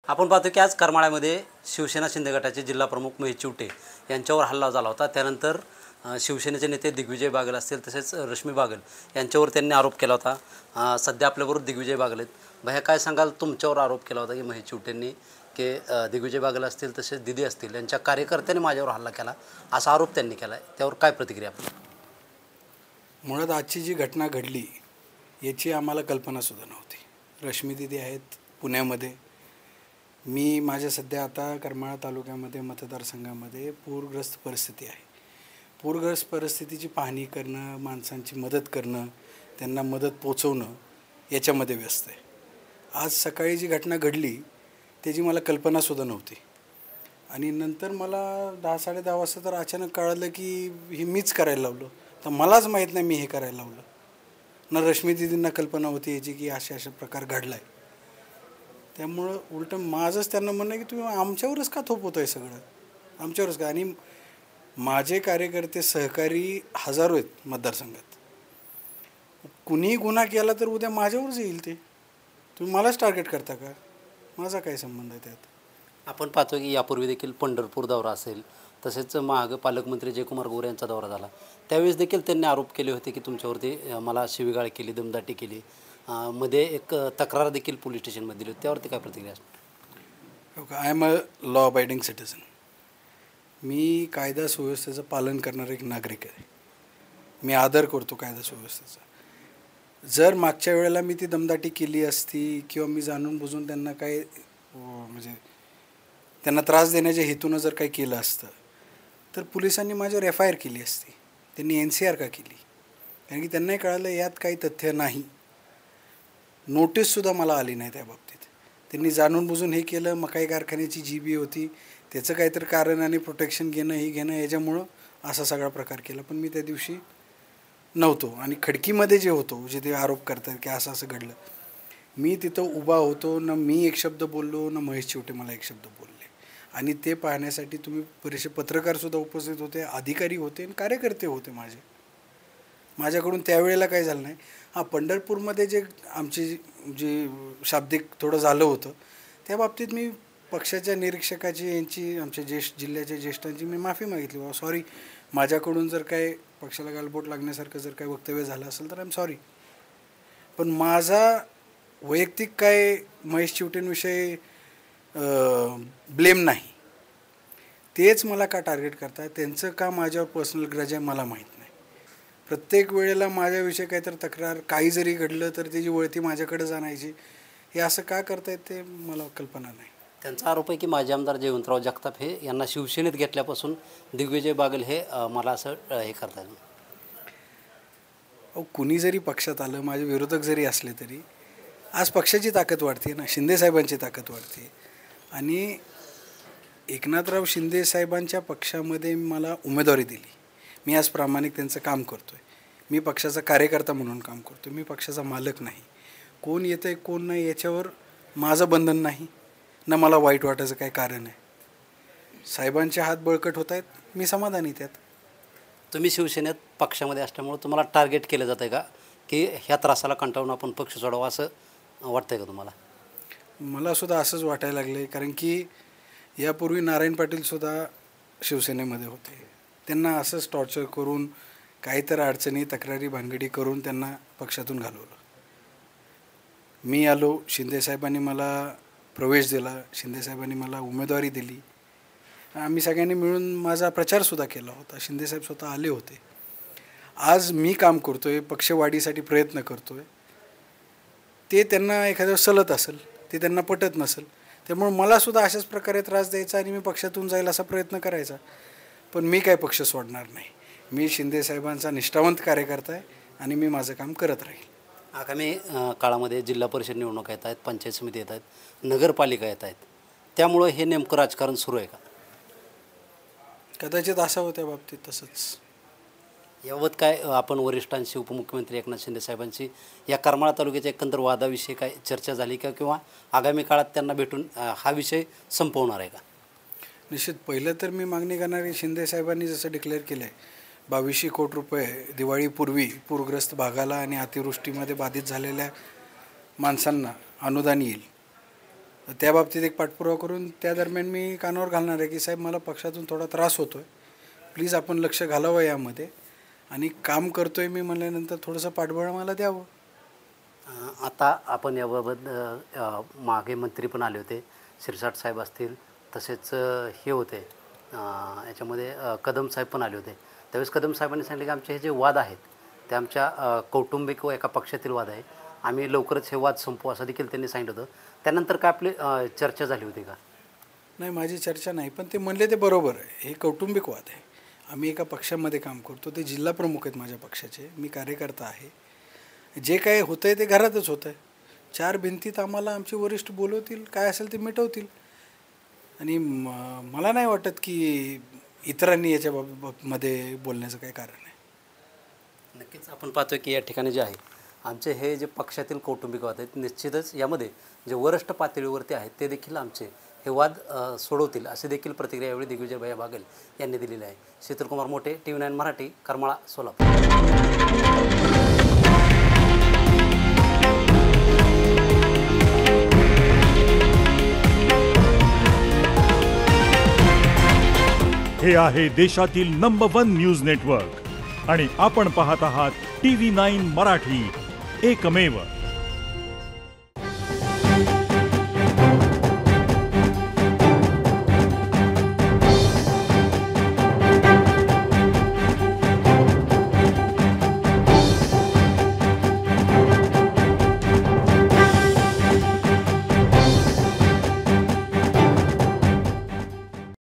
आपण पाहतो की आज करमाळ्यामध्ये शिवसेना शिंदे गटाचे जिल्हा प्रमुख महेश चिवटे यांच्यावर हल्ला झाला होता। त्यानंतर शिवसेनेचे नेते दिग्विजय बागल असतील तसेच रश्मी बागल यांच्यावर त्यांनी आरोप केला होता। सध्या आपल्याबरोबर दिग्विजय बागल आहेत। भैया काय सांगाल, तुमच्यावर आरोप केला होता की महेश चिवटेंनी की दिग्विजय बागल असतील तसेच दिदी असतील यांच्या कार्यकर्त्यांनी माझ्यावर हल्ला केला असा आरोप त्यांनी केला आहे, त्यावर काय प्रतिक्रिया आपण? मुळात आजची जी घटना घडली याची आम्हाला कल्पनासुद्धा नव्हती। रश्मी दिदी आहेत पुण्यामध्ये, मी माझ्या सध्या आता करमाळा तालुक्यामध्ये मतदारसंघामध्ये पूरग्रस्त परिस्थिती आहे। पूरग्रस्त परिस्थितीची पाहणी करणं, माणसांची मदत करणं, त्यांना मदत पोचवणं याच्यामध्ये व्यस्त आहे। आज सकाळी जी घटना घडली त्याची मला कल्पनासुद्धा नव्हती आणि नंतर मला 10-10:30 वाजता तर अचानक कळलं की हे मीच करायला लावलं। तर मलाच माहीत नाही मी हे करायला लावलं ना, रश्मी दिदींना कल्पना होती याची की अशा प्रकार घडला आहे। त्यामुळं उलटं माझंच त्यांना म्हणणं आहे की तुम्ही आमच्यावरच का थोपवत आहे सगळं, आमच्यावरच का? आणि माझे कार्यकर्ते सहकारी हजारो आहेत मतदारसंघात, कुणीही गुन्हा केला तर उद्या माझ्यावरच येईल। ते तुम्ही मलाच टार्गेट करता का? माझा काय संबंध आहे त्यात? आपण पाहतो की यापूर्वी देखील पंढरपूर दौरा असेल तसेच महाग पालकमंत्री जयकुमार गोरे यांचा दौरा झाला, त्यावेळेस देखील त्यांनी आरोप केले होते की तुमच्यावरती मला शिवीगाळ केली, दमदाटी केली, मध्ये एक तक्रार देखील पोलीस स्टेशनमध्ये दिली होती, त्यावरती काय प्रतिक्रिया असणार? I am a law abiding citizen. मी कायदा सुव्यवस्थेचं पालन करणारा एक नागरिक आहे। मी आदर करतो कायदा सुव्यवस्थेचा। जर मागच्या वेळेला मी ती दमदाटी केली असती किंवा मी जाणून बुजून त्यांना काय म्हणजे त्यांना त्रास देण्याच्या हेतूनं जर काही केलं असतं तर पोलिसांनी माझ्यावर FIR केली असती, त्यांनी NCR का केली? कारण की त्यांनाही कळालं यात काही तथ्य नाही। नोटीससुद्धा मला आली नाही त्या बाबतीत। त्यांनी जाणून बुजून हे केलं। मकाई कारखान्याची GB होती, त्याचं काहीतरी कारण आणि प्रोटेक्शन घेणं हे घेणं याच्यामुळं असा सगळा प्रकार केला, पण मी त्या दिवशी नव्हतो। आणि खडकीमध्ये जे होतो, जे ते आरोप करतात की असं असं घडलं, मी तिथं उभा होतो ना, मी एक शब्द बोललो ना महेश चिवटे मला एक शब्द बोलले। आणि ते पाहण्यासाठी तुम्ही बरेचसे पत्रकारसुद्धा उपस्थित होते, अधिकारी होते आणि कार्यकर्ते होते माझ्याकडून त्यावेळेला काय झालं नाही। हां, पंढरपूरमध्ये जे आमची जे शाब्दिक थोडं झालं होतं त्या बाबतीत मी पक्षाच्या निरीक्षकाची यांची आमच्या जिल्ह्याच्या ज्येष्ठांची मी माफी मागितली। बाबा सॉरी, माझ्याकडून जर काय पक्षाला गालबोट लागण्यासारखं जर काही वक्तव्य झालं असेल तर आय एम सॉरी। पण माझा वैयक्तिक काय महेश चिवटेंविषयी ब्लेम नाही। तेच मला का टार्गेट करतात, त्यांचं का माझ्यावर पर्सनल ग्रज आहे मला माहीत नाही। प्रत्येक वेळेला माझ्याविषयी काहीतरी तक्रार, काही जरी घडलं तर त्याची वळती माझ्याकडे जाणायची, हे असं का करतायत ते मला कल्पना नाही। त्यांचा आरोप आहे की माजी आमदार जयवंतराव जगताप हे यांना शिवसेनेत घेतल्यापासून दिग्विजय बागल हे मला असं हे करतात। कुणी जरी पक्षात आलं, माझे विरोधक जरी असले तरी आज पक्षाची ताकद वाढते ना, शिंदेसाहेबांची ताकद वाढते। आणि एकनाथराव शिंदेसाहेबांच्या पक्षामध्ये मला उमेदवारी दिली, मी आज प्रामाणिक त्यांचं काम करतो आहे। मी पक्षाचा कार्यकर्ता म्हणून काम करतो, मी पक्षाचा मालक नाही। कोण येतं आहे कोण नाही याच्यावर माझं बंधन नाही ना, मला वाईट वाटायचं काही कारण आहे। साहेबांचे हात बळकट होत आहेत, मी समाधानी त्यात। तुम्ही शिवसेनेत पक्षामध्ये असल्यामुळे तुम्हाला टार्गेट केलं जातं आहे का की ह्या त्रासाला कंटाळून आपण पक्ष सोडावा असं वाटतं आहे का तुम्हाला? मला सुद्धा असंच वाटायला लागलं आहे, कारण की यापूर्वी नारायण पाटीलसुद्धा शिवसेनेमध्ये होते। त्यांना असंच टॉर्चर करून काहीतरी अडचणी तक्रारी भानगडी करून त्यांना पक्षातून घालवलं। मी आलो, शिंदेसाहेबांनी मला प्रवेश दिला, शिंदेसाहेबांनी मला उमेदवारी दिली, आम्ही सगळ्यांनी मिळून माझा प्रचारसुद्धा केला होता, शिंदेसाहेब स्वतः आले होते। आज मी काम करतो आहे, पक्षवाढीसाठी प्रयत्न करतो आहे, ते त्यांना एखाद्या सलत असेल, ते त्यांना पटत नसेल, त्यामुळे मलासुद्धा अशाच प्रकारे त्रास द्यायचा आणि मी पक्षातून जाईल असा प्रयत्न करायचा। पण मी काय पक्ष सोडणार नाही। मी शिंदेसाहेबांचा निष्ठावंत कार्यकर्ता आहे आणि मी माझं काम करत राहील। आगामी काळामध्ये जिल्हा परिषद निवडणुका येत आहेत, पंचायत समिती येत आहेत, नगरपालिका येत आहेत, त्यामुळं हे नेमकं राजकारण सुरू आहे का? कदाचित असावं त्या बाबतीत तसंच। याबाबत काय आपण वरिष्ठांशी, उपमुख्यमंत्री एकनाथ शिंदे साहेबांची या करमाळा तालुक्याच्या एकंदर वादाविषयी काय चर्चा झाली का, किंवा आगामी काळात त्यांना भेटून हा विषय संपवणार आहे का? निश्चित पहिलं तर मी मागणी करणार की शिंदेसाहेबांनी जसं डिक्लेअर केलं आहे 2200 कोटी रुपये दिवाळीपूर्वी पूरग्रस्त भागाला आणि अतिवृष्टीमध्ये बाधित झालेल्या माणसांना अनुदान येईल, त्या बाबतीत एक पाठपुरावा करून त्या दरम्यान मी कानावर घालणार आहे की साहेब मला पक्षातून थोडा त्रास होतो आहे, प्लीज आपण लक्ष घालावं यामध्ये आणि काम करतो आहे मी म्हणल्यानंतर थोडंसं पाठबळ मला द्यावं. आता आपण याबाबत मागे मंत्री पण आले होते, शिरसाट साहेब असतील, तसेच हे होते याच्यामध्ये कदम साहेब पण आले होते. त्यावेळेस कदम साहेबांनी सांगितले की आमचे हे जे वाद आहेत ते आमच्या कौटुंबिक व एका पक्षातील वाद आहे, आम्ही लवकरच हे वाद संपवू असं देखील त्यांनी सांगितलं होतं. त्यानंतर काय आपली चर्चा झाली होती का? नाही, माझी चर्चा नाही, पण ते म्हणले ते बरोबर आहे, हे कौटुंबिक वाद आहे. आम्ही एका पक्षामध्ये काम करतो, ते जिल्हा प्रमुख आहेत माझ्या पक्षाचे, मी कार्यकर्ता आहे. जे काय होतं आहे ते घरातच होतं आहे. 4 भिंतीत आम्हाला आमचे वरिष्ठ बोलवतील, काय असेल ते मिटवतील. आणि मला नाही वाटत की इतरांनी याच्या बाबतीमध्ये बोलण्याचं काही कारण आहे. नक्कीच आपण पाहतो की या ठिकाणी जे आहे आमचे हे जे पक्षातील कौटुंबिक वाद आहेत, निश्चितच यामध्ये जे वरिष्ठ पातळीवरती आहेत ते देखील आमचे हे वाद सोडवतील अशी देखील प्रतिक्रिया यावेळी दिग्विजय भैया बागल यांनी दिलेली आहे. शीतलकुमार मोठे, TV9 मराठी, करमाळा, सोलापूर. हे आहे देशातील नंबर 1 न्यूज नेटवर्क आणि आपण पाहत आहात TV9 मराठी, एकमेव.